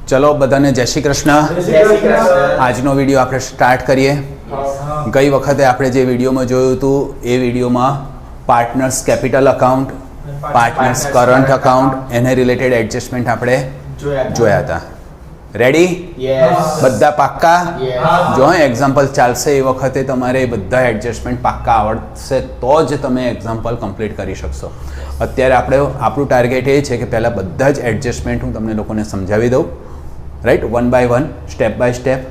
ચલો બધાને જય શ્રી કૃષ્ણ. આજનો વિડીયો આપણે સ્ટાર્ટ કરીએ. ગઈ વખતે આપણે જે વિડીયોમાં જોયું હતું એ વિડીયોમાં partners capital account, partners current account, એને રિલેટેડ એડજસ્ટમેન્ટ આપણે જોયા હતા. રેડી? બધા પાક્કા? જો એક્ઝામ્પલ ચાલશે એ વખતે તમારે બધા એડજસ્ટમેન્ટ પાક્કા આવડશે તો જ તમે એક્ઝામ્પલ કમ્પ્લીટ કરી શકશો. અત્યારે આપણું ટાર્ગેટ એ છે કે પહેલાં બધા જ એડજસ્ટમેન્ટ હું તમને લોકોને સમજાવી દઉં, right, one by one, step by step.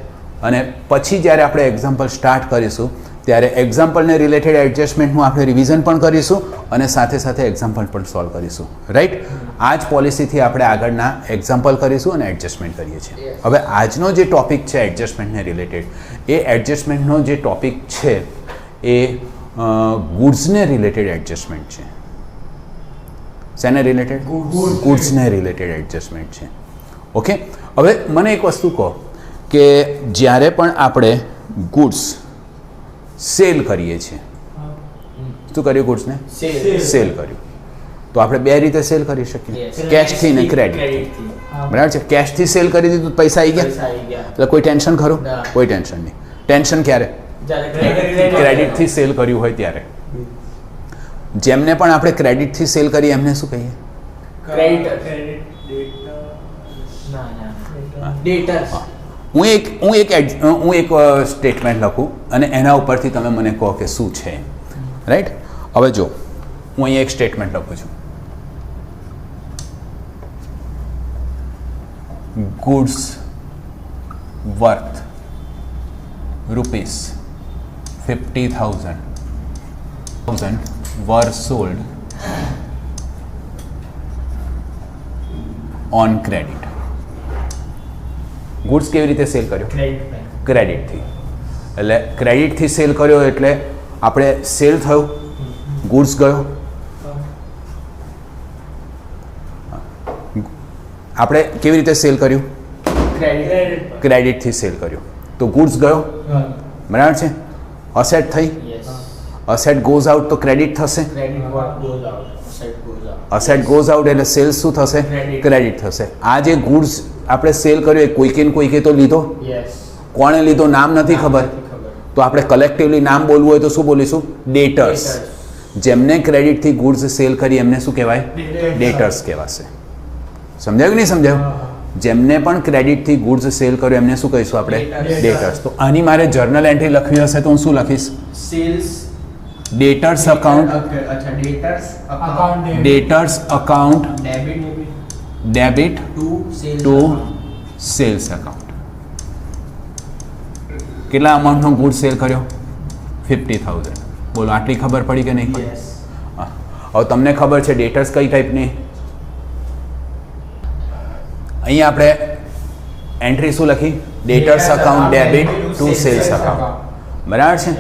અને પછી જ્યારે આપણે એક્ઝામ્પલ સ્ટાર્ટ કરીશું ત્યારે એક્ઝામ્પલને રિલેટેડ એડજસ્ટમેન્ટનું આપણે રિવિઝન પણ કરીશું અને સાથે સાથે એક્ઝામ્પલ પણ સોલ્વ કરીશું, રાઈટ. આ જ પોલિસીથી આપણે આગળના એક્ઝામ્પલ કરીશું અને એડજસ્ટમેન્ટ કરીએ છીએ. હવે આજનો જે ટોપિક છે એડજસ્ટમેન્ટને રિલેટેડ, એ એડજસ્ટમેન્ટનો જે ટોપિક છે એ ગુડ્સને રિલેટેડ એડજસ્ટમેન્ટ છે. શેને રિલેટેડ? ગુડ્સને રિલેટેડ એડજસ્ટમેન્ટ છે. ઓકે. હવે મને એક વસ્તુ કહો કે જ્યારે પણ આપણે ગુડ્સ સેલ કરીએ છીએ, શું કર્યું? ગુડ્સને સેલ કર્યું તો આપણે બે રીતે સેલ કરી શકીએ, કેશથી ને ક્રેડિટથી. બરાબર છે? કેશથી સેલ કરી દીધું તો પૈસા આવી ગયા એટલે કોઈ ટેન્શન ખરું? કોઈ ટેન્શન નહીં. ટેન્શન ક્યારે? ક્રેડિટથી સેલ કર્યું હોય ત્યારે. જેમને પણ આપણે ક્રેડિટથી સેલ કરીએ એમને શું કહીએ? હું એક સ્ટેટમેન્ટ લખું અને એના ઉપરથી તમે મને કહો કે શું છે, રાઈટ. હવે જો હું અહીંયા એક સ્ટેટમેન્ટ લખું છું, goods worth ₹50,000 were sold on credit. Goods કેવી રીતે સેલ કર્યો? ક્રેડિટથી. એટલે ક્રેડિટથી સેલ કર્યો એટલે આપણે સેલ થયું, ગુડ્સ ગયો. આપણે કેવી રીતે સેલ કર્યું? ક્રેડિટથી સેલ કર્યું તો ગુડ્સ ગયો, બરાબર છે. અસેટ થઈ, અસેટ ગોઝ આઉટ તો ક્રેડિટ થશે. અસેટ ગોઝ આઉટ એટલે સેલ્સ શું થશે? ક્રેડિટ થશે. આ જે ગુડ્સ આપણે સેલ કર્યો એ કોઈકે તો લીધો. કોણે લીધો નામ નથી ખબર તો આપણે કલેક્ટિવલી નામ બોલવું હોય તો શું બોલીશું? ડેટર્સ. જેમને ક્રેડિટથી ગુડ્સ સેલ કરી એમને શું કહેવાય? ડેટર્સ કહેવાશે. સમજાયું કે નહીં સમજાયું? જેમને પણ ક્રેડિટથી ગુડ્સ સેલ કર્યો એમને શું કહીશું આપણે? ડેટર્સ. તો આની મારે જર્નલ એન્ટ્રી લખવી હશે તો હું શું લખીશ? Sales debtors account, debtors account debit to sales account. કેટલા અમાઉન્ટનો ગુડ સેલ કર્યો? 50,000. બોલો, આટલી ખબર પડી કે નહીં પડી? હવે તમને ખબર છે ડેટર્સ કઈ ટાઈપની? અહીંયા આપણે એન્ટ્રી શું લખી? Debtors account debit to sales account. બરાબર છે?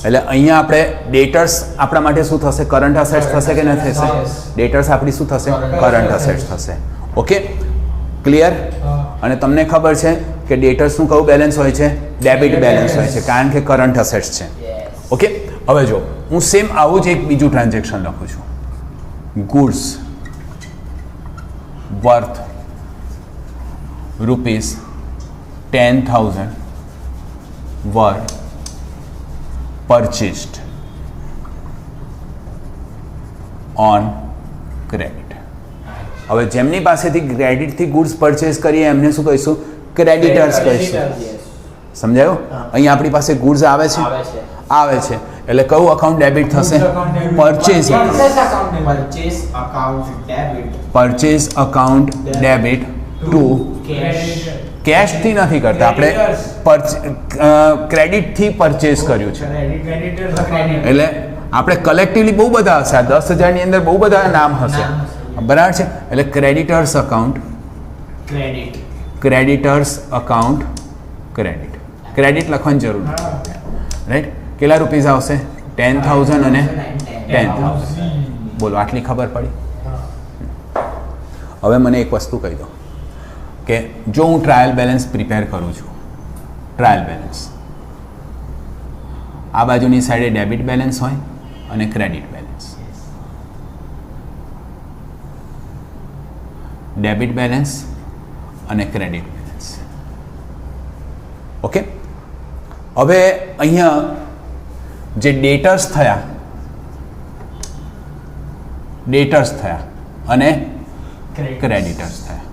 એટલે અહીંયા આપણે ડેટર્સ આપણા માટે શું થશે? કરંટ અસેટ્સ થશે કે ન થશે? ડેટર્સ આપણી શું થશે? કરંટ અસેટ્સ થશે. Okay, clear? અને તમને ખબર છે કે ડેટર્સનું કયું બેલેન્સ હોય છે? ડેબિટ બેલેન્સ હોય છે, કારણ કે કરંટ અસેટ્સ છે. ઓકે. હવે જો હું સેમ આવું જ એક બીજું ટ્રાન્ઝેક્શન લખું છું, goods worth ₹10,000 were purchased on credit. હવે જેમની પાસેથી ક્રેડિટથી ગુડ્સ પરચેઝ કરીએ એમને શું કહીશું? ક્રેડિટર્સ કહીશું. સમજાયું? અહીંયા આપણી પાસે ગુડ્સ આવે છે એટલે કયું અકાઉન્ટ ડેબિટ થશે? Purchase account debit too. કેશથી નથી કરતા આપણે, ક્રેડિટથી પરચેઝ કર્યું છે એટલે આપણે કલેક્ટિવલી બહુ બધા હશે, 10,000ની અંદર બહુ બધા નામ હશે, બરાબર છે. એટલે ક્રેડિટર્સ અકાઉન્ટ ક્રેડિટ. ક્રેડિટ લખવાની જરૂર નથી, રાઈટ. કેટલા રૂપીઝ આવશે? 10,000 અને 10,000. બોલો, આટલી ખબર પડી? હવે મને એક વસ્તુ કહી દો કે જો હું ટ્રાયલ બેલેન્સ પ્રિપેર કરું છું, ટ્રાયલ બેલેન્સ આ બાજુની સાઈડે ડેબિટ બેલેન્સ હોય અને ક્રેડિટ બેલેન્સ. ડેબિટ બેલેન્સ અને ક્રેડિટ બેલેન્સ. ઓકે, હવે અહીંયા જે ડેટર્સ થયા અને ક્રેડિટર્સ થયા.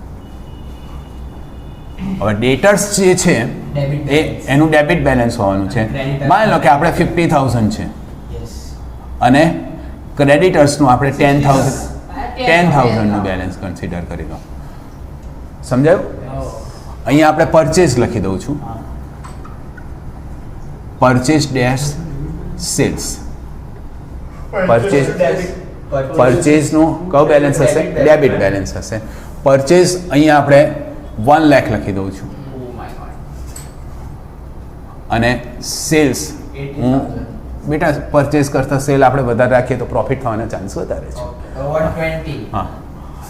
હવે ડેટર્સ જે છે એ એનું ડેબિટ બેલેન્સ હોવાનું છે. માની લો કે આપણે 50,000 છે અને ક્રેડિટર્સનું આપણે 10,000નું બેલેન્સ કન્સિડર કરી લો. સમજાયું? અહીંયા આપણે પરચેઝ લખી દઉં છું, પરચેઝ ડેશ સેલ્સ. પરચેઝનું કયું બેલેન્સ હશે? ડેબિટ બેલેન્સ હશે. પરચેઝ અહીંયા આપણે 1 લાખ લખી દઉં છું અને સેલ્સ હું બેટા પરચેઝ કરતાં સેલ આપણે વધારે રાખીએ તો પ્રોફિટ થવાના ચાન્સ વધારે છે. હા,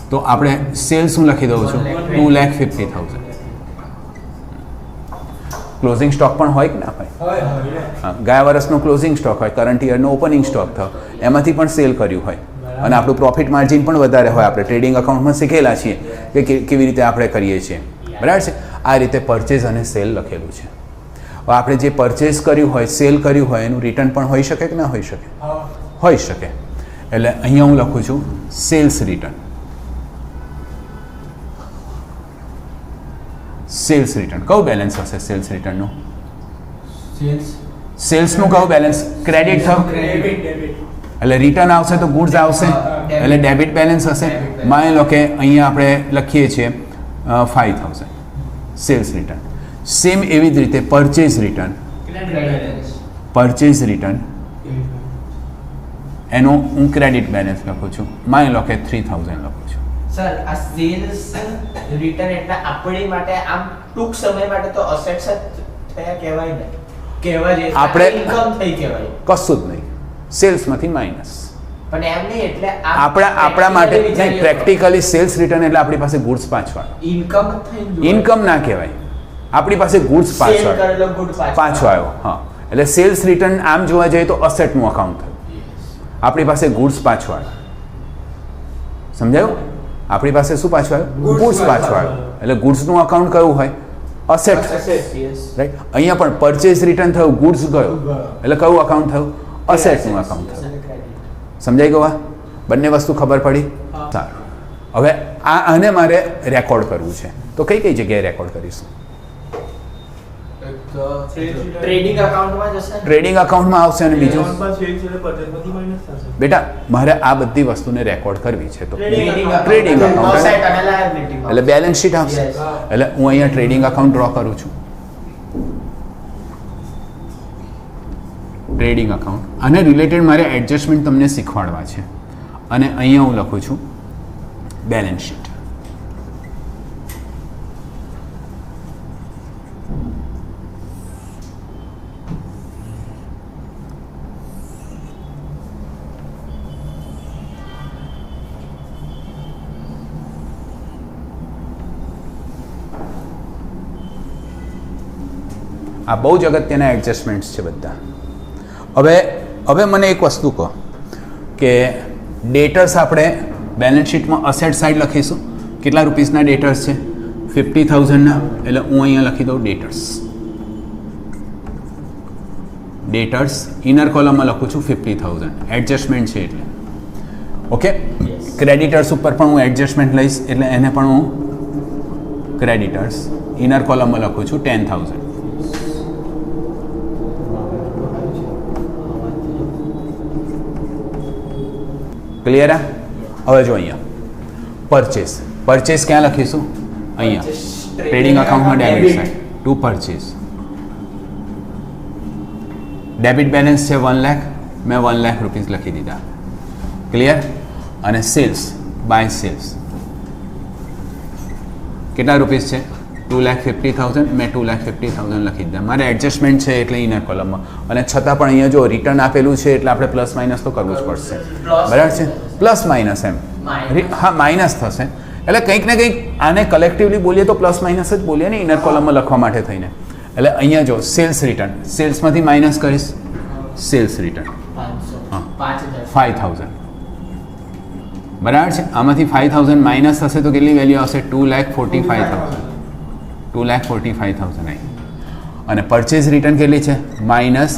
તો આપણે સેલ્સ હું લખી દઉં છું 2,50,000. ક્લોઝિંગ સ્ટોક પણ હોય કે ના હોય? હા, ગયા વર્ષનો ક્લોઝિંગ સ્ટોક હોય, કરંટ યરનો ઓપનિંગ સ્ટોક થયો, એમાંથી પણ સેલ કર્યું હોય અને આપણું પ્રોફિટ માર્જિન પણ વધારે હોય. આપણે ટ્રેડિંગ અકાઉન્ટમાં શીખેલા છીએ કે કેવી રીતે આપણે કરીએ છીએ, બરાબર છે? આ રીતે પરચેઝ અને સેલ લખેલું છે. હવે આપણે જે પરચેઝ કર્યું હોય, સેલ કર્યું હોય, એનું રિટર્ન પણ હોઈ શકે કે ના હોઈ શકે? હોઈ શકે. એટલે અહીંયા હું લખું છું સેલ્સ રિટર્ન. સેલ્સ રિટર્ન કયું બેલેન્સ હશે? સેલ્સ રિટર્નનું સેલ્સનું કયું બેલેન્સ? ક્રેડિટ થયું એટલે રિટર્ન આવશે તો ગુડ્સ આવશે એટલે ડેબિટ બેલેન્સ હશે. માની લો કે અહીંયા આપણે લખીએ છીએ 5,000 સેલ્સ રિટર્ન. સેમ એવી જ રીતે પરચેઝ રિટર્ન એનો હું ક્રેડિટ બેલેન્સ લખું છું. માની લો કે 3,000 લખું છું. સર, આ સેલ્સ રિટર્ન એટલે આપણી માટે આમ ટૂંક સમય માટે તો અસેટ્સ જ થયા કહેવાય ને? કહેવાય છે આપણે ઇન્કમ થઈ કહેવાય. કશું જ નહીં, સેલ્સમાંથી માઇનસ. પણ એમ નહીં, એટલે આપણા માટે નહીં, પ્રેક્ટિકલી સેલ્સ રિટર્ન એટલે આપણી પાસે ગુડ્સ પાછળ. ઇન્કમ થઈ ઇન્કમ ના કહેવાય, આપણી પાસે ગુડ્સ પાછળ પાછો આવ્યો. હા, એટલે સેલ્સ રિટર્ન આમ જોવા જઈએ તો અસેટનું અકાઉન્ટ થયું. આપણી પાસે ગુડ્સ પાછો આવ્યો. સમજાયું? આપણી પાસે શું પાછું આવ્યું? ગુડ્સ પાછું આવ્યું. એટલે ગુડ્સનું અકાઉન્ટ કયું હોય? અસેટ. રાઈટ. અહીંયા પણ પરચેઝ રિટર્ન થયું, ગુડ્સ ગયો એટલે કયું અકાઉન્ટ થયું? અસેટનું અકાઉન્ટ થયું. સમજાઈ ગયું? બંને વસ્તુ ખબર પડી? સારું. હવે આને મારે રેકોર્ડ કરવું છે તો કઈ કઈ જગ્યાએ રેકોર્ડ કરીશું? ટ્રેડિંગ અકાઉન્ટમાં જશે. ટ્રેડિંગ અકાઉન્ટમાં આવશે અને બીજું બેટા મારે આ બધી વસ્તુને રેકોર્ડ કરવી છે તો ટ્રેડિંગ અકાઉન્ટ એટલે બેલેન્સ શીટ આવશે. એટલે હું અહીંયા ટ્રેડિંગ અકાઉન્ટ ડ્રો કરું છું. ટ્રેડિંગ અકાઉન્ટ આને રિલેટેડ મારે એડજસ્ટમેન્ટ તમને શીખવાડવા છે અને અહીંયા હું લખું છું બેલેન્સ શીટ. આ બહુ જ અગત્યના એડજસ્ટમેન્ટ્સ છે બધા. હવે મને એક વસ્તુ કહો કે ડેટર્સ આપણે બેલેન્સ શીટમાં અસેટ સાઈડ લખીશું. કેટલા રૂપીસના ડેટર્સ છે? 50,000ના. એટલે હું અહીંયા લખી દઉં ડેટર્સ ઇનર કોલમમાં લખું છું 50,000. એડજસ્ટમેન્ટ છે એટલે. ઓકે. ક્રેડિટર્સ ઉપર પણ હું એડજસ્ટમેન્ટ લઈશ એટલે એને પણ હું ક્રેડિટર્સ ઇનર કોલમમાં લખું છું 10,000. ક્લિયર? હવે જો અહીંયા પરચેસ ક્યાં લખીશું? અહીંયા ટ્રેડિંગ અકાઉન્ટમાં debit side to purchase. Debit balance છે 1 લાખ, મેં 1 લાખ રૂપીસ લખી દીધા. ક્લિયર? અને સેલ્સ બાય સેલ્સ કેટલા રૂપીસ છે? 2,50,000. મેં 2,50,000 લખી દીધા. મારે એડજસ્ટમેન્ટ છે એટલે ઇનર કોલમમાં. અને છતાં પણ અહીંયા જો રિટર્ન આપેલું છે એટલે આપણે પ્લસ માઇનસ તો કરવું જ પડશે. બરાબર છે? Plus minus M. હા, માઇનસ થશે એટલે કંઈક ને કંઈક આને કલેક્ટિવલી બોલીએ તો પ્લસ માઇનસ જ બોલીએ ને ઇનર કોલમમાં લખવા માટે થઈને. એટલે અહીંયા જો સેલ્સ રિટર્ન, સેલ્સમાંથી માઇનસ કરીશ સેલ્સ રિટર્ન 5,000. બરાબર છે? આમાંથી 5,000 માઇનસ થશે તો કેટલી વેલ્યુ આવશે? 2,45,000. 2,45,000 આવી. અને પરચેઝ રિટર્ન કેટલી છે? Minus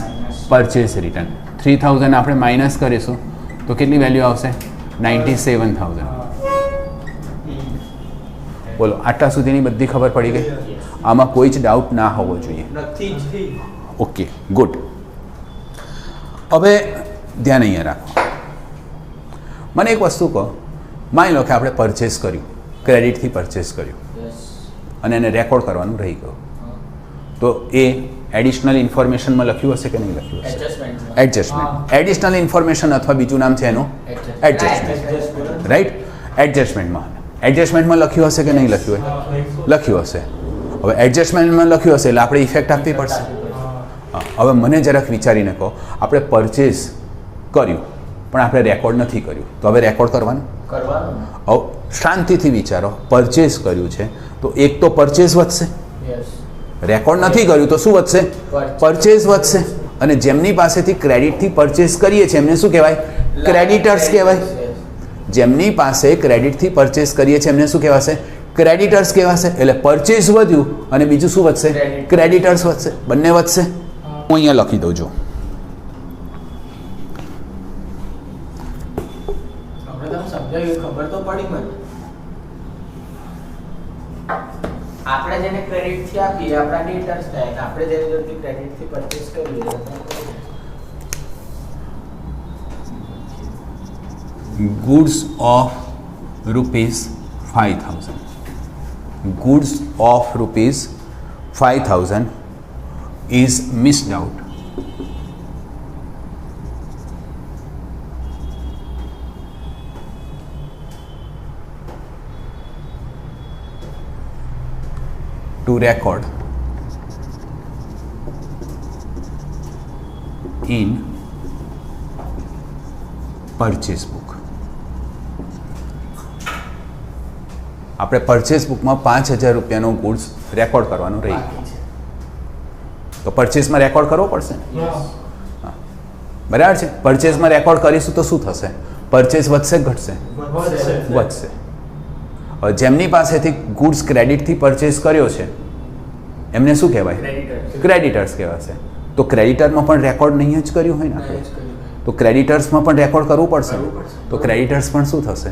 purchase return. 3,000 આપણે માઇનસ કરીશું તો કેટલી વેલ્યુ આવશે? 97,000. બોલો, આટલા સુધીની બધી ખબર પડી ગઈ? આમાં કોઈ જ ડાઉટ ના હોવો જોઈએ. નથી જ. Okay, good. હવે ધ્યાન અહીંયા રાખો. મને એક વસ્તુ કહો, માની લો કે આપણે પરચેસ કર્યું, ક્રેડિટથી પરચેસ કર્યું યસ. અને એને રેકોર્ડ કરવાનું રહી ગયું, તો એ એડિશનલ ઇન્ફોર્મેશનમાં લખ્યું હશે કે નહીં લખ્યું હશે? એડજસ્ટમેન્ટ. એડજસ્ટમેન્ટ. એડિશનલ ઇન્ફોર્મેશન અથવા બીજું નામ છે એનું એડજસ્ટમેન્ટ. રાઈટ? એડજસ્ટમેન્ટમાં લખ્યું હશે કે નહીં લખ્યું હોય? લખ્યું હશે. હવે એડજસ્ટમેન્ટમાં લખ્યું હશે એટલે આપણે ઇફેક્ટ આપવી પડશે. હા, હવે મને જરાક વિચારીને કહો, આપણે પરચેસ કર્યું પણ આપણે રેકોર્ડ નથી કર્યું, તો હવે રેકોર્ડ કરવાનું? હવે શાંતિથી વિચારો, પરચેસ કર્યું છે તો એક તો પરચેસ વધશે, યસ. રેકોર્ડ નથી કર્યું તો શું વધશે? પરચેસ વધશે. અને જેમની પાસેથી ક્રેડિટથી પરચેસ કરીએ છીએ એમને શું કહેવાય? ક્રેડિટર્સ કહેવાય. જેમની પાસે ક્રેડિટથી પરચેસ કરીએ છીએ એમને શું કહેવાશે? ક્રેડિટર્સ કહેવાશે. એટલે પરચેસ વધ્યું અને બીજું શું વધશે? ક્રેડિટર્સ વધશે. બંને વધશે. હું અહીંયા લખી દઉં છું. ખબર તો પડી મને. આપણે જેને ક્રેડિટ થી આપીએ આપણા ડેટર્સ થાય અને આપણે જેને જોડથી ક્રેડિટ થી પરચેસ કરીએ goods of rupees 5,000. Goods of rupees 5,000 is missed out. To record in purchase book. આપણે પરચેસ બુકમાં 5,000 રૂપિયાનો ગુડ્સ રેકોર્ડ કરવાનું રહી ગયું, તો પરચેસમાં રેકોર્ડ કરવો પડશે ને? હા, બરાબર છે. પરચેસમાં રેકોર્ડ કરીશું તો શું થશે? પરચેસ વધશે કે ઘટશે? વધશે. જેમની પાસેથી ગુડ્સ ક્રેડિટથી પરચેસ કર્યો છે એમને શું કહેવાય? ક્રેડિટર્સ કહેવાશે. તો ક્રેડિટરમાં પણ રેકોર્ડ નહીં જ કર્યું હોય ને આપણે, તો ક્રેડિટર્સમાં પણ રેકોર્ડ કરવું પડશે. તો ક્રેડિટર્સ પણ શું થશે?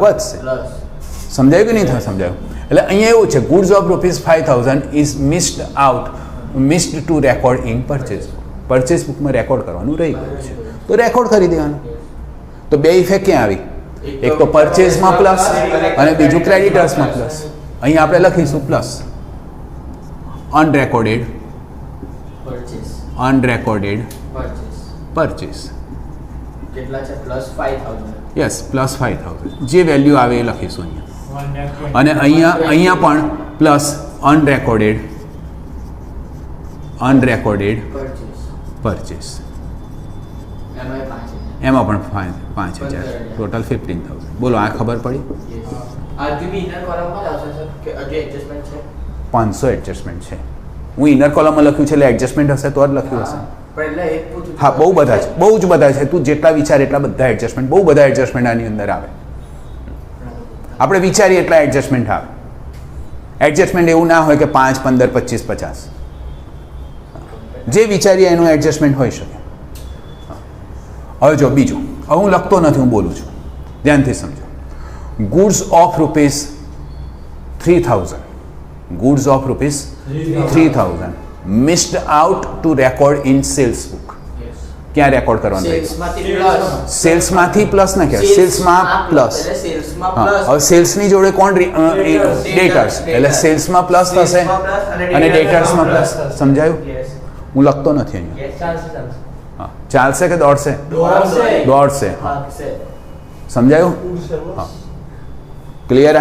વધશે. સમજાયું કે નહીં થાય? સમજાયું? એટલે અહીંયા એવું છે, goods of rupees 5,000 is missed to record in purchase. Purchase બુકમાં રેકોર્ડ કરવાનું રહી ગયું છે તો રેકોર્ડ કરી દેવાનું. તો બે ઇફેક્ટ ક્યાં આવી? એક તો પરચેસમાં પ્લસ અને બીજું ક્રેડિટર્સમાં પ્લસ. અહીંયા આપણે લખીશું પ્લસ. અનરેકોર્ડેડ પરચેસ કેટલા છે? +5,000. યસ, +5,000. જે વેલ્યુ આવે એ લખીશું અહીંયા. અને અહીંયા પણ પ્લસ અનરેકોર્ડેડ પરચેસ. એમાં પણ 5,000. ટોટલ 15,000. બોલો, આ ખબર પડી? ઇનર કોલમમાં જ આવશે સર કે હજી એડજસ્ટમેન્ટ છે? 500 એડજસ્ટમેન્ટ છે. હું ઇનર કોલમમાં લખ્યું છે એટલે એડજસ્ટમેન્ટ હશે તો જ લખ્યું હશે. પહેલા એક પૂછું. હા, બહુ બધા છે, બહુ જ બધા છે. તું જેટલા વિચાર એટલા બધા એડજસ્ટમેન્ટ, બહુ બધા એડજસ્ટમેન્ટ આની અંદર આવે. આપણે વિચારીએ એટલા એડજસ્ટમેન્ટ આવે. એડજસ્ટમેન્ટ એવું ના હોય કે 5, 15, 25, 50. જે વિચારીએ એનું એડજસ્ટમેન્ટ હોઈ શકે. હવે જો બીજું, હવે હું લખતો નથી, હું બોલું છું, ધ્યાનથી સમજો. Goods of rupees 3,000. Goods of rupees 3,000 missed out to record in sales book. ક્યાં રેકોર્ડ કરવાનું? સેલ્સમાંથી પ્લસ ના કહેવાય, સેલ્સમાં પ્લસ. હા, હવે સેલ્સની જોડે કોણ? ડેટર્સ. એટલે સેલ્સમાં પ્લસ થશે અને ડેટર્સમાં પ્લસ. સમજાયું? હું લખતો નથી અહીંયા. હા, ચાલશે કે દોડશે? દોડશે. સમજાયું? હા, ક્લિયર?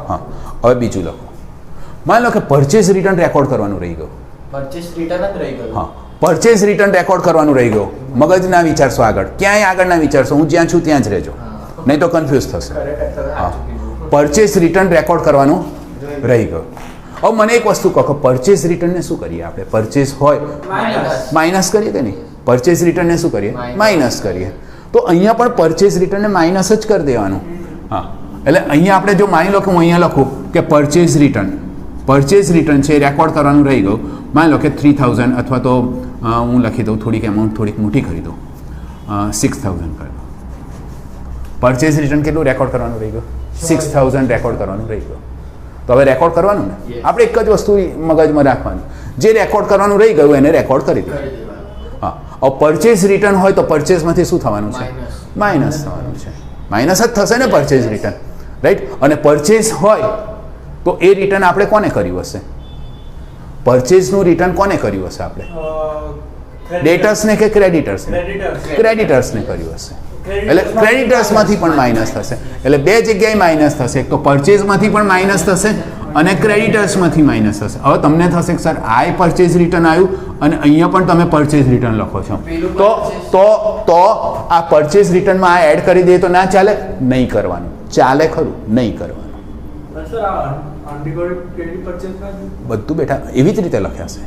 હા, હવે બીજું લખો. માની લો કે પરચેસ રિટર્ન રેકોર્ડ કરવાનું રહી ગયું. પરચેસ રિટર્ન જ રહી ગયું. હા, પરચેસ રિટર્ન રેકોર્ડ કરવાનું રહી ગયું. મગજ ના વિચારશો આગળ, ક્યાંય આગળ ના વિચારશો. હું જ્યાં છું ત્યાં જ રહેજો, નહીં તો કન્ફ્યુઝ થશે. હા, પરચેસ રિટર્ન રેકોર્ડ કરવાનું રહી ગયું. હવે મને એક વસ્તુ કહો કે પરચેસ રિટર્નને શું કરીએ આપણે? પરચેસ હોય માઇનસ કરીએ કે નહીં? પરચેસ રિટર્નને શું કરીએ? માઇનસ કરીએ. તો અહીંયા પણ પરચેસ રિટર્નને માઇનસ જ કરી દેવાનું. હા, એટલે અહીંયા આપણે જો માની લો કે હું અહીંયા લખું કે પરચેસ રિટર્ન પરચેઝ રિટર્ન છે એ રેકોર્ડ કરવાનું રહી ગયું. માની લો કે 3000 અથવા તો હું લખી દઉં, થોડીક એમાઉન્ટ થોડીક મોટી કરી દઉં, 6000 કરી દઉં. પરચેઝ રિટર્ન કેટલું રેકોર્ડ કરવાનું રહી ગયું? 6000 રેકોર્ડ કરવાનું રહી ગયું. તો હવે રેકોર્ડ કરવાનું ને, આપણે એક જ વસ્તુ મગજમાં રાખવાનું, જે રેકોર્ડ કરવાનું રહી ગયું એને રેકોર્ડ કરી દો. હા, હવે પરચેઝ રિટર્ન હોય તો પરચેઝમાંથી શું થવાનું છે? માઇનસ થવાનું છે. માઇનસ જ થશે ને પરચેઝ રિટર્ન, રાઈટ? અને પરચેઝ હોય તો એ રિટર્ન આપણે કોને કર્યું હશે? પરચેઝનું રિટર્ન કોને કર્યું હશે આપણે? ડેટર્સને કે ક્રેડિટર્સને? ક્રેડિટર્સને કર્યું હશે. એટલે ક્રેડિટર્સમાંથી પણ માઇનસ થશે. એટલે બે જગ્યાએ માઇનસ થશે, એક તો પરચેઝમાંથી પણ માઇનસ થશે અને ક્રેડિટર્સમાંથી માઇનસ થશે. હવે તમને થશે કે સર આ પરચેઝ રિટર્ન આવ્યું અને અહીંયા પણ તમે પરચેઝ રિટર્ન લખો છો, તો આ પરચેઝ રિટર્નમાં આ એડ કરી દઈએ તો ના ચાલે? નહીં કરવાનું. ચાલે ખરું? નહીં કરવાનું. બધું બેઠા એવી જ રીતે લખ્યા છે.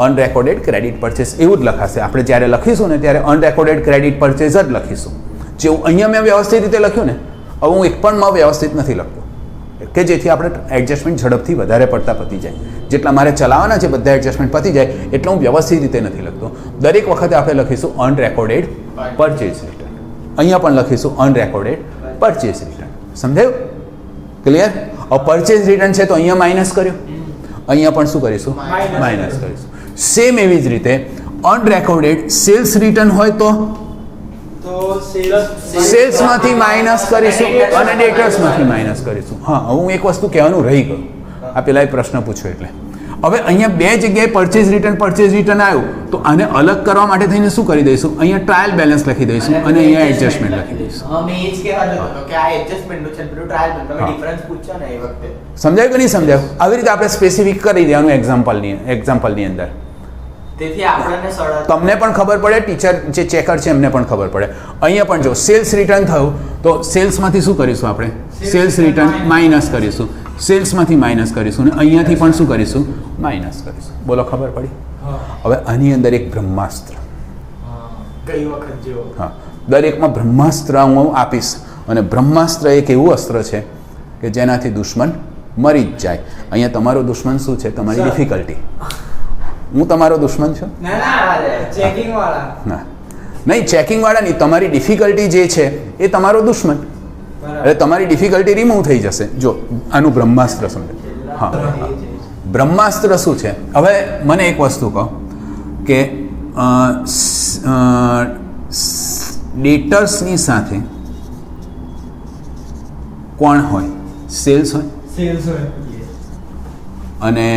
અનરેકોર્ડેડ ક્રેડિટ પરચેસ એવું જ લખાશે. આપણે જ્યારે લખીશું ને ત્યારે અનરેકોર્ડેડ ક્રેડિટ પરચેસ જ લખીશું. જેવું અહીંયા મેં વ્યવસ્થિત રીતે લખ્યું ને, હવે હું એક પણ માં વ્યવસ્થિત નથી લખતો કે જેથી આપણે એડજસ્ટમેન્ટ ઝડપથી વધારે પડતા પતી જાય. જેટલા મારે ચલાવવાના છે બધા એડજસ્ટમેન્ટ પતી જાય એટલે હું વ્યવસ્થિત રીતે નથી લખતો. દરેક વખતે આપણે લખીશું અનરેકોર્ડેડ પરચેસ રિટર્ન. અહીંયા પણ લખીશું અનરેકોર્ડેડ પરચેસ રિટર્ન. સમજાયું? ક્લિયર? હવે પરચેસ રિટર્ન છે તો અહીંયા માઇનસ કર્યો, અહીંયા પણ શું કરીશું? માઇનસ કરીશું. સેમ એવી જ રીતે અનરેકોર્ડેડ સેલ્સ રિટર્ન હોય તો સેલ્સમાંથી માઇનસ કરીશું અને ડેટર્સમાંથી માઇનસ કરીશું. હા, હું એક વસ્તુ કહેવાનું રહી ગયું, આ પેલા પ્રશ્ન પૂછ્યો એટલે. હવે અહીંયા બે જગ્યાએ પરચેઝ રિટર્ન આવ્યું તો આને અલગ કરવા માટે થઈને શું કરી દઈશું? અહીંયા ટ્રાયલ બેલેન્સ લખી દઈશું અને અહીંયા એડજસ્ટમેન્ટ લખી દઈશું. સમજાયું કે નહીં સમજાયું? આવી રીતે આપણે સ્પેસિફિક કરી દેવાનું એક્ઝામ્પલની અંદર. તેથી આપણને તમને પણ ખબર પડે, ટીચર જે ચેકર છે એમને પણ ખબર પડે. અહીંયા પણ જો સેલ્સ રિટર્ન થયું તો સેલ્સમાંથી શું કરીશું આપણે? સેલ્સ રિટર્ન માઇનસ કરીશું, સેલ્સમાંથી માઇનસ કરીશું અને અહીંયાથી પણ શું કરીશું? માઇનસ કરીશું. બોલો, ખબર પડી? હવે આની અંદર એક બ્રહ્માસ્ત્ર, ગઈ વખત જેવો, હા, દરેકમાં બ્રહ્માસ્ત્ર હું આપીશ અને બ્રહ્માસ્ત્ર એક એવું અસ્ત્ર છે કે જેનાથી દુશ્મન મરી જ જાય. અહીંયા તમારો દુશ્મન શું છે? તમારી ડિફિકલ્ટી. હું તમારો દુશ્મન છું? ના, નહીં, ચેકિંગ વાળા નહીં, તમારી ડિફિકલ્ટી જે છે એ તમારો દુશ્મન. એટલે તમારી ડિફિકલ્ટી રિમૂવ થઈ જશે. જો આનું બ્રહ્માસ્ત્ર સમજો. હા, બ્રહ્માસ્ત્ર શું છે? હવે મને એક વસ્તુ કહો કે ડેટર્સની સાથે કોણ હોય? સેલ્સ હોય. સેલ્સ હોય. અને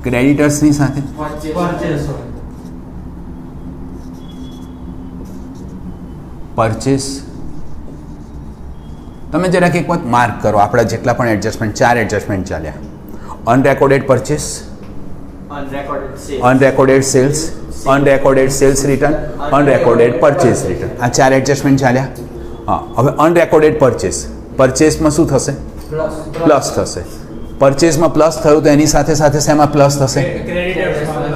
ક્રેડિટર્સની સાથે પરચેસ હોય. પરચેસ. તમે જરાક એક વખત માર્ક કરો, આપણા જેટલા પણ એડજસ્ટમેન્ટ, 4 એડજસ્ટમેન્ટ ચાલ્યા. Unrecorded purchase, unrecorded sales, unrecorded sales return, unrecorded purchase return. આ 4 એડજસ્ટમેન્ટ ચાલ્યા. હા, હવે અનરેકોર્ડેડ પરચેસ. પરચેસમાં શું થશે? પ્લસ થશે. પરચેસમાં પ્લસ થયું તો એની સાથે સાથે શેમાં પ્લસ થશે?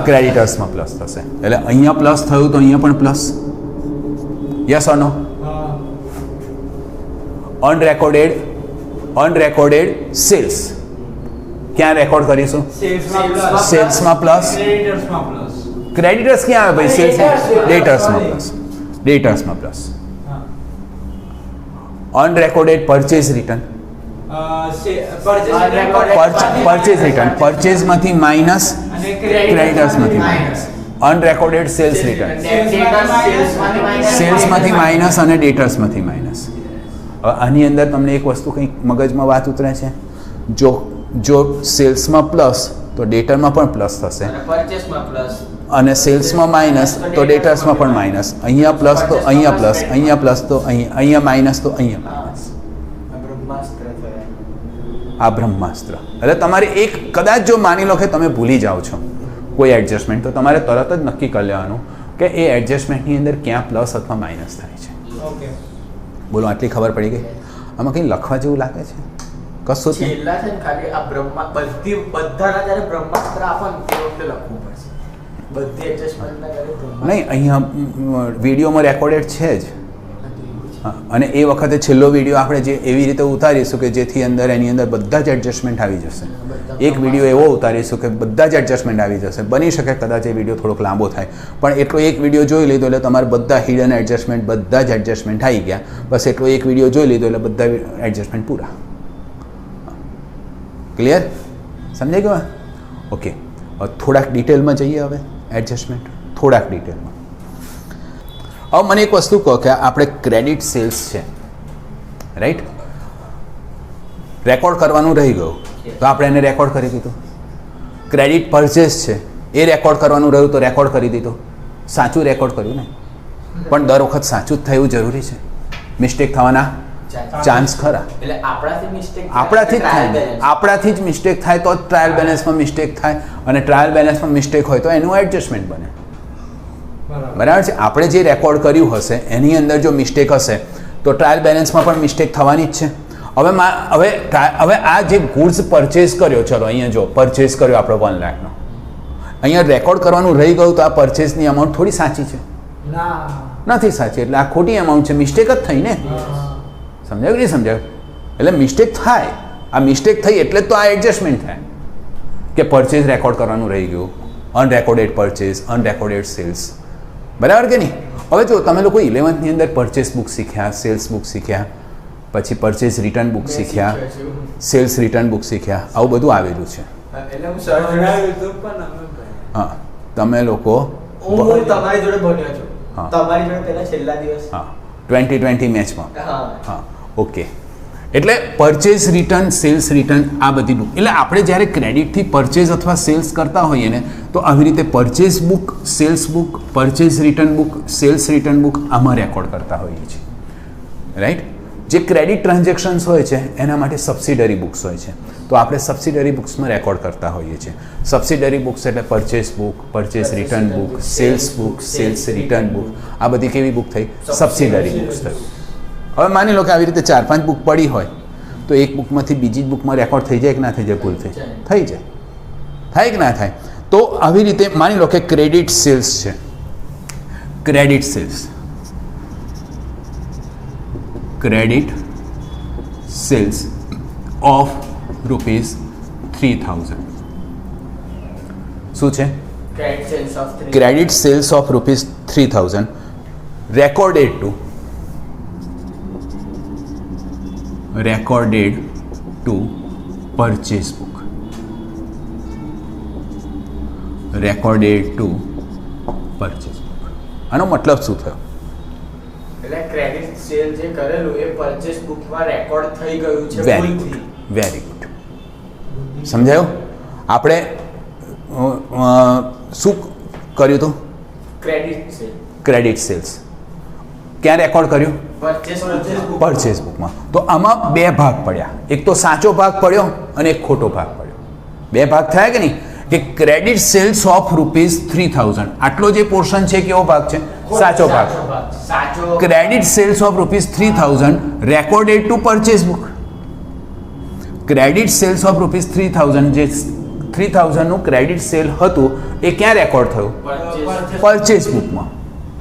ક્રેડિટર્સમાં પ્લસ થશે. એટલે અહીંયા પ્લસ થયું તો અહીંયા પણ plus. Yes or no? Unrecorded sales ક્યાં રેકોર્ડ કરીશું? સેલ્સમાં પ્લસ. ક્રેડિટર્સ ક્યાં આવે ભાઈ? સેલ્સ. ડેટર્સમાં પ્લસ. ડેટર્સમાં plus. Unrecorded purchase return, purchase return, પરચેઝમાંથી માઇનસ, ક્રેડિટર્સમાંથી માઇનસ. અનરેકોર્ડેડ સેલ્સ રિટર્ન, સેલ્સમાંથી માઇનસ અને ડેટર્સમાંથી માઇનસ. હવે આની અંદર તમને એક વસ્તુ કંઈક મગજમાં વાત ઉતરે છે. જો સેલ્સમાં પ્લસ તો ડેટરમાં પણ પ્લસ થશે અને સેલ્સમાં માઇનસ તો ડેટર્સમાં પણ માઇનસ. અહીંયા પ્લસ તો અહીંયા પ્લસ, અહીંયા પ્લસ તો અહીંયા માઇનસ તો અહીંયા માઇનસ. આ બ્રહ્માસ્ત્ર. એટલે તમારે એક કદાચ જો માની લો કે તમે ભૂલી જાઓ છો કોઈ એડજસ્ટમેન્ટ તો તમારે તરત જ નક્કી કરી લેવાનું કે એ એડજસ્ટમેન્ટની અંદર ક્યાં પ્લસ અથવા માઇનસ થાય છે. બોલો, આટલી ખબર પડી ગઈ? આમાં કંઈ લખવા જેવું લાગે છે? કશું જ નહીં. નહીં, અહીંયા વિડીયોમાં રેકોર્ડેડ છે જ. હા, અને એ વખતે છેલ્લો વિડીયો આપણે જે એવી રીતે ઉતારીશું કે જેથી એની અંદર બધા જ એડજસ્ટમેન્ટ આવી જશે. એક વિડીયો એવો ઉતારીશું કે બધા જ એડજસ્ટમેન્ટ આવી જશે. બની શકે કદાચ એ વિડીયો થોડોક લાંબો થાય, પણ એટલો એક વિડીયો જોઈ લીધો એટલે તમારે બધા હિડન એડજસ્ટમેન્ટ બધા જ એડજસ્ટમેન્ટ આવી ગયા. બસ એટલો એક વિડીયો જોઈ લીધો એટલે બધા એડજસ્ટમેન્ટ પૂરા. ક્લિયર? સમજાઈ ગયું? ઓકે, થોડાક ડિટેલમાં જઈએ હવે. એડજસ્ટમેન્ટ થોડાક ડિટેલમાં. હવે મને એક વસ્તુ કહો કે આપણે ક્રેડિટ સેલ્સ છે, રાઈટ? રેકોર્ડ કરવાનું રહી ગયું તો આપણે એને રેકોર્ડ કરી દીધું. ક્રેડિટ પરચેસ છે એ રેકોર્ડ કરવાનું રહ્યું તો રેકોર્ડ કરી દીધું. સાચું રેકોર્ડ કર્યું ને, પણ દર વખત સાચું જ થયું જરૂરી છે? મિસ્ટેક થવાના ચાન્સ ખરા. એટલે આપણાથી મિસ્ટેક આપણાથી જ થાય, આપણાથી જ મિસ્ટેક થાય તો જ ટ્રાયલ બેલેન્સમાં મિસ્ટેક થાય, અને ટ્રાયલ બેલેન્સમાં મિસ્ટેક હોય તો એનું એડજસ્ટમેન્ટ બને. બરાબર છે? આપણે જે રેકોર્ડ કર્યું હશે એની અંદર જો મિસ્ટેક હશે તો ટ્રાયલ બેલેન્સમાં પણ મિસ્ટેક થવાની જ છે. હવે આ જે ગુડ્સ પરચેસ કર્યો, ચલો અહીંયા જો પરચેસ કર્યો આપણે 1 લાખનો, અહીંયા રેકોર્ડ કરવાનું રહી ગયું તો આ પરચેસની અમાઉન્ટ થોડી સાચી છે? નથી સાચી, એટલે આ ખોટી અમાઉન્ટ છે, મિસ્ટેક જ થઈ ને. સમજાયું કે નહીં સમજાયું? એટલે મિસ્ટેક થાય, આ મિસ્ટેક થઈ એટલે જ તો આ એડજસ્ટમેન્ટ થાય કે પરચેસ રેકોર્ડ કરવાનું રહી ગયું, અનરેકોર્ડેડ પરચેસ, અનરેકોર્ડેડ સેલ્સ. બરાબર કે નહીં? હવે જો તમે લોકો 11th અંદર પરચેસ બુક શીખ્યા, સેલ્સ બુક શીખ્યા, પછી પરચેસ રિટર્ન બુક શીખ્યા, સેલ્સ રિટર્ન બુક શીખ્યા, આવું બધું આવેલું છે. હા, તમે લોકો તમારી જોડે ભણ્યો છું. તમારી જોડે પહેલા છેલ્લા દિવસ. હા, 2020 મેચમાં. હા, ઓકે. એટલે પરચેસ રિટર્ન, સેલ્સ રિટર્ન, આ બધી બુક. એટલે આપણે જ્યારે ક્રેડિટથી પરચેસ અથવા સેલ્સ કરતા હોઈએ ને તો આવી રીતે purchase book, sales book, purchase return book, sales return book આમાં રેકોર્ડ કરતા હોઈએ છીએ, રાઈટ? જે ક્રેડિટ ટ્રાન્ઝેક્શન્સ હોય છે એના માટે સબસિડરી બુક્સ હોય છે, તો આપણે સબસિડરી બુક્સમાં રેકોર્ડ કરતા હોઈએ છીએ. સબસિડરી બુક્સ એટલે purchase book, purchase return book, sales book, sales return book, આ બધી કેવી બુક થઈ? સબસિડરી બુક્સ થઈ. હવે માની લો કે આવી રીતે 4-5 બુક પડી હોય તો એક બુકમાંથી બીજી જ બુકમાં રેકોર્ડ થઈ જાય કે ના થઈ જાય? ભૂલ થઈ જાય. થાય કે ના થાય? તો આવી રીતે માની લો કે ક્રેડિટ સેલ્સ છે, credit sales, credit sales of ₹3000. શું છે? Credit sales of ₹3000 recorded to purchase book. Recorded to purchase book. આનો મતલબ શું થયો? એટલે ક્રેડિટ સેલ જે કરેલું એ પરચેસ બુકમાં રેકોર્ડ થઈ ગયું છે. Very good, very good. સમજાયું? આપણે શું કર્યું હતું? ક્રેડિટ સેલ્સ ક્યાં રેકોર્ડ કર્યું? પરચેસ બુકમાં. તો આમાં 2 ભાગ પડ્યા, એક તો સાચો ભાગ પડ્યો અને એક ખોટો ભાગ પડ્યો. 2 ભાગ થયા કે નહીં? કે ક્રેડિટ સેલ્સ ઓફ ₹3000 આટલો જે પોર્શન છે કેવો ભાગ છે? સાચો ભાગ. Credit sales of ₹3000 recorded to purchase book. Credit sales of ₹3000 જે 3000 નું ક્રેડિટ સેલ હતું એ ક્યાં રેકોર્ડ થયું? પરચેસ બુકમાં.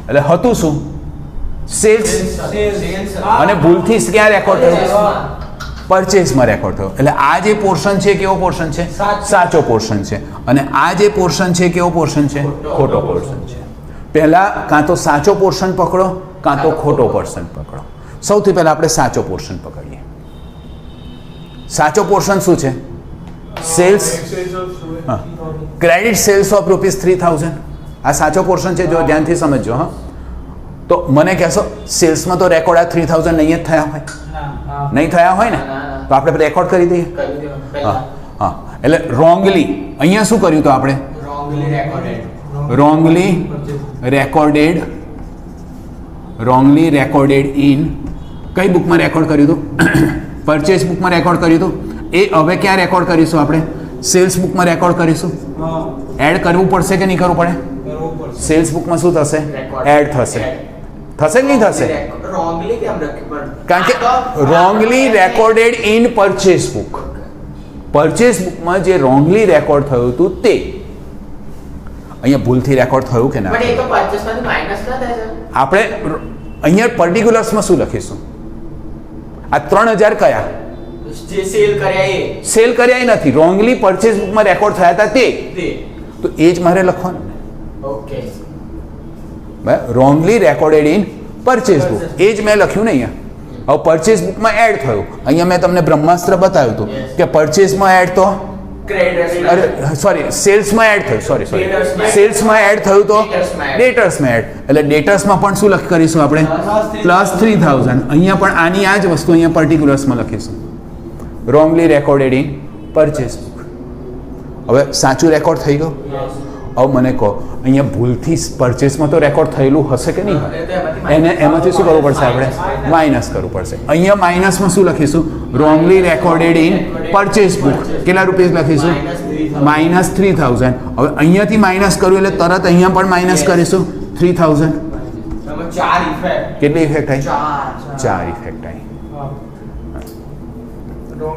એટલે હતું શું? સેલ્સ. અને ભૂલથી ક્યાં રેકોર્ડ થયું? પરચેસમાં રેકોર્ડ થયો. એટલે આ જે પોર્શન છે કેવો પોર્શન છે? સાચો પોર્શન છે. અને આ જે પોર્શન છે કેવો પોર્શન છે? ખોટો પોર્શન છે. પહેલા કાં તો સાચો પોર્શન પકડો કાં તો ખોટો પોર્શન પકડો. સૌથી પહેલા આપણે સાચો પોર્શન પકડીએ. સાચો પોર્શન શું છે? સેલ્સ. હા, ક્રેડિટ સેલ્સ ઓફ ₹3000 આ સાચો પોર્શન છે. જો ધ્યાનથી સમજજો. હા, તો મને કહેશો સેલ્સમાં તો રેકોર્ડ આ 3000 નહીં જ થયા હોય? નહીં થયા હોય ને તો આપણે રેકોર્ડ કરી દઈએ. હા, હા. એટલે રોંગલી અહીંયા શું કર્યું તો આપણે? રોંગલી રેકોર્ડેડ ઇન કઈ બુકમાં રેકોર્ડ કર્યું હતું? પરચેસ બુકમાં રેકોર્ડ કર્યું હતું. એ હવે ક્યાં રેકોર્ડ કરીશું આપણે? સેલ્સ બુકમાં રેકોર્ડ કરીશું. એડ કરવું પડશે કે નહીં કરવું પડે? સેલ્સ બુકમાં શું થશે? એડ થશે. થશે કે નહીં થશે? કારણ કે wrongly recorded in purchase book. Purchase બુકમાં જે રોંગલી રેકોર્ડ થયું હતું તે અહીંયા ભૂલથી રેકોર્ડ થયું કે ના? આપણે અહીંયા પર્ટિક્યુલર્સમાં શું લખીશું? આ 3000 કયા જે સેલ કર્યા એ સેલ કર્યા નથી, રોંગલી પરચેસ બુકમાં રેકોર્ડ થયા હતા તે, તો એ જ મારે લખવાનું ને. Okay wrongly recorded in purchase book, એ જ મેં લખ્યું ને અહીંયા. હવે પરચેસ બુકમાં એડ થયું, અહીંયા મેં તમને બ્રહ્માસ્ત્ર બતાવ્યું હતું કે પરચેસમાં એડ તો અરે સોરી સેલ્સમાં એડ થયું, સોરી સેલ્સમાં એડ થયું તો ડેટર્સમાં એડ, એટલે ડેટર્સમાં પણ શું કરીશું આપણે? +3000. અહીંયા પણ આની આ જ વસ્તુ અહીંયા પર્ટિક્યુલર્સમાં લખીશું, રોંગલી રેકોર્ડેડ ઇન પરચેસ બુક. હવે સાચું રેકોર્ડ થઈ ગયું. હવે મને કહો, અહીંયા ભૂલથી પરચેસમાં તો રેકોર્ડ થયેલું હશે કે નહીં? એને એમાંથી શું કરવું પડશે? આપણે માઇનસ કરવું પડશે. અહીંયા માઇનસમાં શું લખીશું? રોંગલી રેકોર્ડેડ ઇન પરચેસ બુક. કેટલા રૂપિયા લખીશું? -3000. હવે અહીંયાથી માઇનસ કર્યું એટલે તરત અહીંયા પણ માઇનસ કરીશું 3000. કેટલી ઇફેક્ટ આવી? 4 ઇફેક્ટ આવી.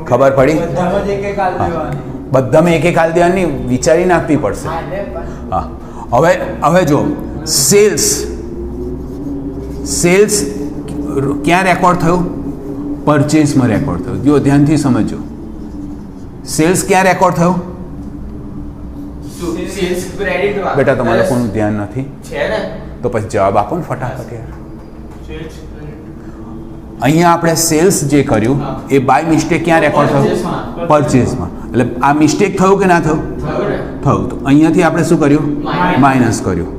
ખબર પડી? બધામાં એક હાલ દેવાની, વિચારીને આપવી પડશે. હા, હવે જો સેલ્સ ક્યાં રેકોર્ડ થયું? પરચેસમાં રેકોર્ડ થયું. જો ધ્યાનથી સમજો, સેલ્સ ક્યાં રેકોર્ડ થયું? બેટા તમારે કોનું ધ્યાન નથી તો પછી જવાબ આપો ને ફટાફટ યાર. અહીંયા આપણે સેલ્સ જે કર્યું એ બાય મિસ્ટેક ક્યાં રેકોર્ડ થયું? પરચેસમાં. એટલે આ મિસ્ટેક થયું કે ના થયું? થયું. તો અહીંયાથી આપણે શું કર્યું? માઇનસ કર્યું.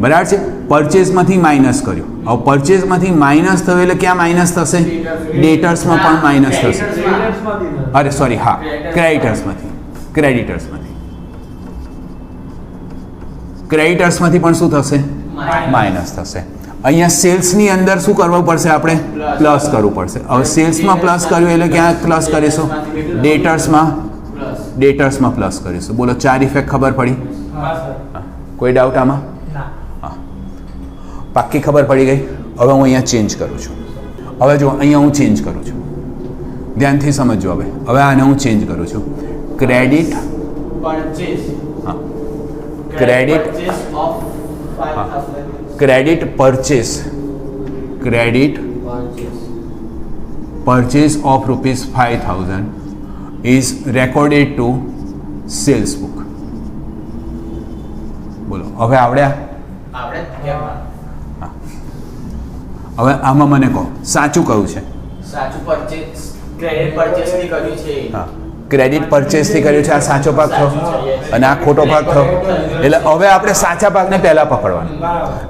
બરાબર છે? પરચેસમાંથી માઇનસ કર્યું. હવે પરચેસમાંથી માઇનસ થયું એટલે ક્યાં માઇનસ થશે? ડેટર્સમાં પણ માઇનસ થશે. અરે સોરી, હા, ક્રેડિટર્સમાંથી પણ શું થશે? માઇનસ થશે. અહીંયા સેલ્સની અંદર શું કરવું પડશે? આપણે પ્લસ કરવું પડશે. હવે સેલ્સમાં પ્લસ કર્યું એટલે ક્યાં પ્લસ કરીશું? ડેટર્સમાં પ્લસ કરીશું. બોલો, 4 ઇફેક્ટ ખબર પડી? કોઈ ડાઉટ આમાં? હા, પાક્કી ખબર પડી ગઈ. હવે હું અહીંયા ચેન્જ કરું છું. હવે જો અહીંયા હું ચેન્જ કરું છું, ધ્યાનથી સમજો. હવે આને હું ચેન્જ કરું છું. Credit purchase of ₹5,000 is recorded to sales book. બોલો, હવે આવડ્યા? હવે આમાં મને કહો, સાચું કયું છે? ક્રેડિટ પરચેસથી કર્યું છે, આ સાચો ભાગ થયો અને આ ખોટો ભાગ થયો. એટલે હવે આપણે સાચા ભાગને પહેલા પકડવાનો.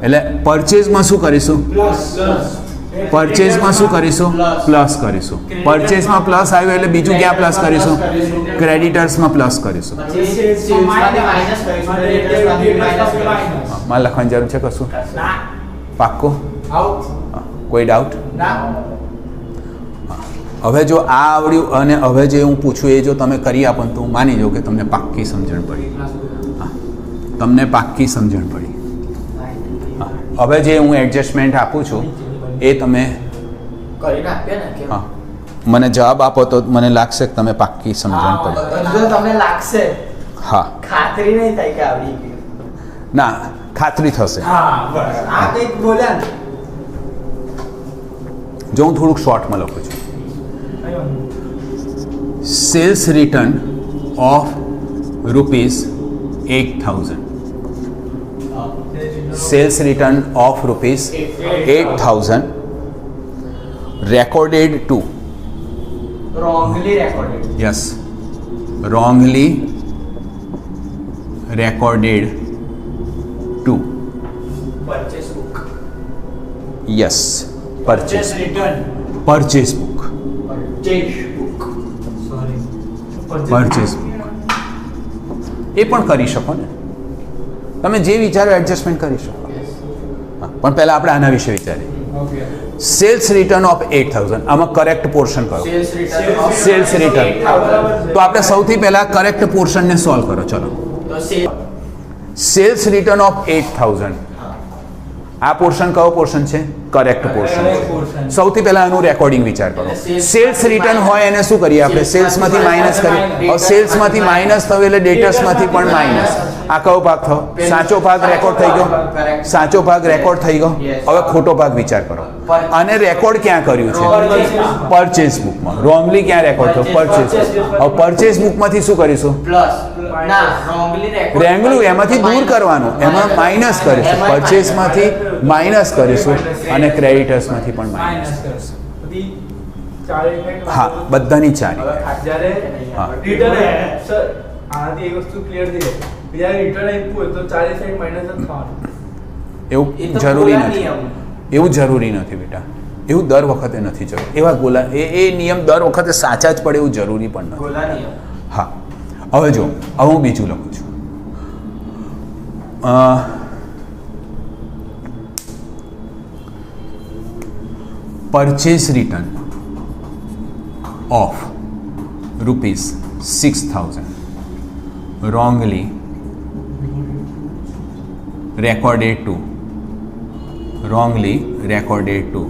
એટલે પરચેસમાં શું કરીશું? પરચેસમાં શું કરીશું? પ્લસ કરીશું. પરચેસમાં પ્લસ આવ્યું એટલે બીજું ક્યાં પ્લસ કરીશું? ક્રેડિટર્સમાં પ્લસ કરીશું. મારે લખવાની જરૂર છે કશું? પાક્કું? કોઈ ડાઉટ? હવે જો આ આવડ્યું અને હવે જે હું પૂછું એ જો તમે કરી આપો તો હું માની જાઉં કે તમને પાક્કી સમજણ પડી. હા, તમને પાક્કી સમજણ પડી. હા, હવે જે હું એડજસ્ટમેન્ટ આપું છું એ તમે હા મને જવાબ આપો તો મને લાગશે કે તમે પાક્કી સમજણ પડી. તમને લાગશે? હા, ખાતરી નહીં થાય કે આવડી ગયું. ના, ખાતરી થશે. હા, બસ આ કંઈક બોલ્યા ને. જો હું થોડુંક શોર્ટમાં લખું છું. Sales return of ₹8,000. Sales return of ₹8,000 recorded to wrongly recorded. Yes, wrongly recorded to Purchase book. Yes, purchase return. Purchase book. Sorry. Purchase book. એ પણ કરી શકો ને તમે જે વિચારો એડજસ્ટમેન્ટ કરી શકો. હા, પણ પહેલા આપણે આના વિશે વિચારીએ. સેલ્સ રિટર્ન ઓફ 8,000 આમાં કરેક્ટ પોર્શન કરો. સેલ્સ રિટર્ન તો આપણે સૌથી પહેલા કરેક્ટ પોર્શનને સોલ્વ કરો. ચલો, સેલ્સ રિટર્ન ઓફ 8,000 આ પોર્શન કયો પોર્શન છે? Correct portion. સૌથી પહેલા આનું રેકોર્ડિંગ વિચાર કરો. સેલ્સ રિટર્ન હોય એને શું કરીએ આપણે? સેલ્સમાંથી માઇનસ કરીએ. હવે સેલ્સમાંથી માઇનસ થયું એટલે ડેટર્સમાંથી પણ માઇનસ. આ કયો ભાગ થયો? સાચો ભાગ રેકોર્ડ થઈ ગયો. સાચો ભાગ રેકોર્ડ થઈ ગયો. હવે ખોટો ભાગ વિચાર કરો. આને રેકોર્ડ ક્યાં કર્યું છે? પરચેસ બુકમાં. રોંગલી ક્યાં રેકોર્ડ થયો? પરચેસ. હવે પરચેસ બુકમાંથી શું કરીશું? પ્લસ ના રોંગલી રેકોર્ડ રેંગલું એમાંથી દૂર કરવાનું, એમાં માઇનસ કરીશું. પરચેસમાંથી માઇનસ કરીશું અને ક્રેડિટર્સમાંથી પણ માઇનસ. હા, બધાની ચારી. હા. રિટર્ન સર આનાથી એક વસ્તુ ક્લિયર થઈ જાય. જ્યારે રિટર્ન આપ્યું હોય તો ચારે સાઈડ માઇનસ જ થવાનું. એવું જરૂરી નથી. એવું જરૂરી નથી બેટા. એવું દર વખતે નથી જરૂર. એવા ગોલા એ નિયમ દર વખતે સાચા જ પડે એવું જરૂરી પણ નથી. ગોલા નિયમ. હા, હવે જો હવે હું બીજું લખું છું. Purchase return of ₹6,000 wrongly recorded to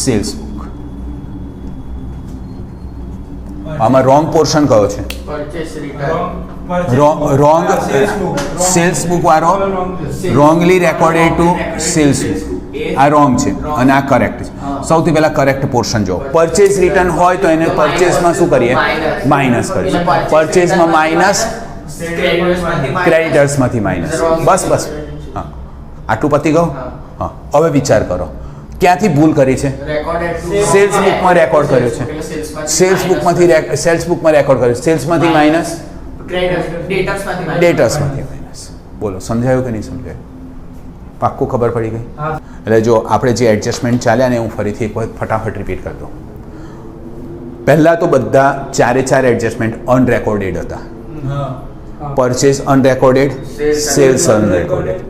sales book. આમાં રોંગ પોર્શન કયો છે? Purchase return wrong sales book વાળો wrongly recorded to sales book. આ રોંગ છે અને આ કરેક્ટ છે. સૌથી પહેલા કરેક્ટ પોર્શન જો. પરચેસ રિટર્ન હોય તો એને પરચેસમાં શું કરીએ? માઇનસ કરીએ. પરચેસમાં માઇનસ, ક્રેડિટર્સમાંથી માઇનસ. બસ બસ. હા, આટલું પતી ગયું. હા, હવે વિચાર કરો ક્યાંથી ભૂલ કરી છે? સેલ્સ બુકમાં રેકોર્ડ કર્યો છે. સેલ્સ બુકમાં રેકોર્ડ કર્યો. સેલ્સમાંથી માઇનસ, ડેટર્સમાંથી માઇનસ. બોલો, સમજાયું કે નહીં સમજાયું? પાક્કું ખબર પડી ગઈ? એટલે જો આપણે જે એડજસ્ટમેન્ટ ચાલ્યા ને હું ફરીથી એક વખત ફટાફટ રિપીટ કરતો. પહેલાં તો બધા ચારે એડજસ્ટમેન્ટ અનરેકોર્ડેડ હતા. Purchase unrecorded, sales unrecorded,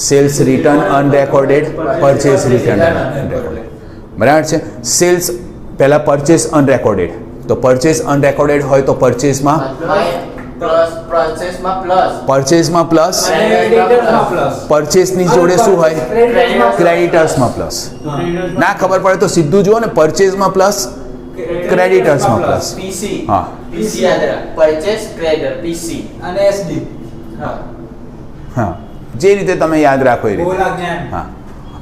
sales return unrecorded, purchase return unrecorded. બરાબર છે? સેલ્સ પહેલાં પરચેસ અનરેકોર્ડેડ. તો પરચેસ અનરેકોર્ડેડ હોય તો પરચેસમાં પ્લસ, પરચેસની જોડે શું હોય? ક્રેડિટર્સમાં પ્લસ. ના ખબર પડે તો સીધું જુઓ ને, પરચેસમાં પ્લસ, ક્રેડિટર્સમાં પ્લસ. હા, પીસી યાદ રાખ. પરચેસ ક્રેડિટર પીસી અને એસડી. હા, જે રીતે તમે યાદ રાખો એ રીતે. હા,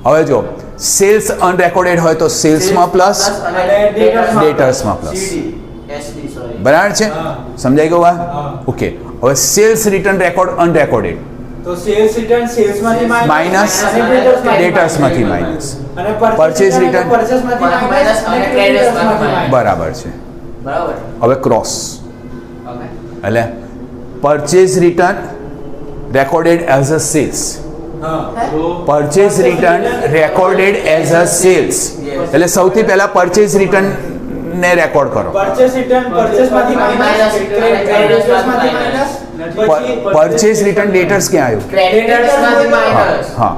હવે જો સેલ્સ અનરેકોર્ડેડ હોય તો સેલ્સમાં પ્લસ, ડેટર્સમાં પ્લસ. SD sorry. બરાબર છે? સમજાઈ ગયું? ઓકે. હવે સેલ્સ રિટર્ન રેકોર્ડ અનરેકોર્ડેડ તો સેલ્સ રિટર્ન સેલ્સમાંથી માઇનસ, ડેટર્સમાંથી માઇનસ, પરચેસ રિટર્ન પરચેસમાંથી માઇનસ અને ક્રેડિટર્સમાંથી માઇનસ. બરાબર છે. બરાબર. હવે ક્રોસ. ઓકે. એટલે purchase return recorded as a sales, purchase return recorded as a sales. એટલે સૌથી પહેલા પરચેસ રિટર્ન ને રેકોર્ડ કરો. પરચેસ રિટર્ન પરચેસમાંથી માઇનસ, ક્રેડિટર્સમાંથી માઇનસ, પરચેસ રિટર્ન ડેટર્સ ક્યાં આવ્યું? ક્રેડિટર્સમાંથી માઇનસ. હા,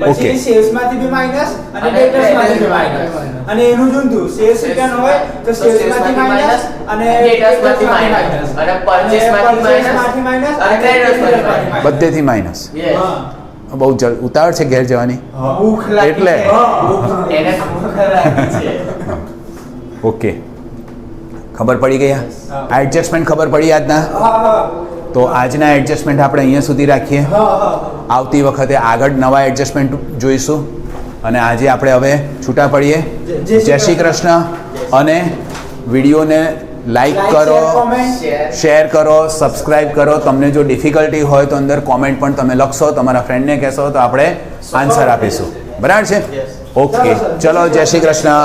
ઓકે. પછી સેલ્સમાંથી બી માઇનસ અને ડેટર્સમાંથી બી માઇનસ. અને એનું જ ઊંધું. સેલ્સ રિટર્ન હોય તો સેલ્સમાંથી માઇનસ અને ડેટર્સમાંથી માઇનસ અને પરચેસમાંથી માઇનસ અને ક્રેડિટર્સમાંથી માઇનસ. બધેથી માઇનસ. યસ. બહુ ઉતાવળ છે ઘેર જવાની. ભૂખ લાગી એટલે. એને ભૂખ લાગી છે. ઓકે, ખબર પડી ગઈ? આ એડજસ્ટમેન્ટ ખબર પડી આજના? તો આજના એડજસ્ટમેન્ટ આપણે અહીંયા સુધી રાખીએ. આવતી વખતે આગળ નવા એડજસ્ટમેન્ટ જોઈશું. અને આજે આપણે હવે છૂટા પડીએ. જય શ્રી કૃષ્ણ. અને વિડીયોને લાઈક કરો, શેર કરો, સબસ્ક્રાઈબ કરો. તમને જો ડિફિકલ્ટી હોય તો અંદર કોમેન્ટ પણ તમે લખશો, તમારા ફ્રેન્ડને કહેશો તો આપણે આન્સર આપીશું. બરાબર છે? ઓકે, ચલો, જય શ્રી કૃષ્ણ.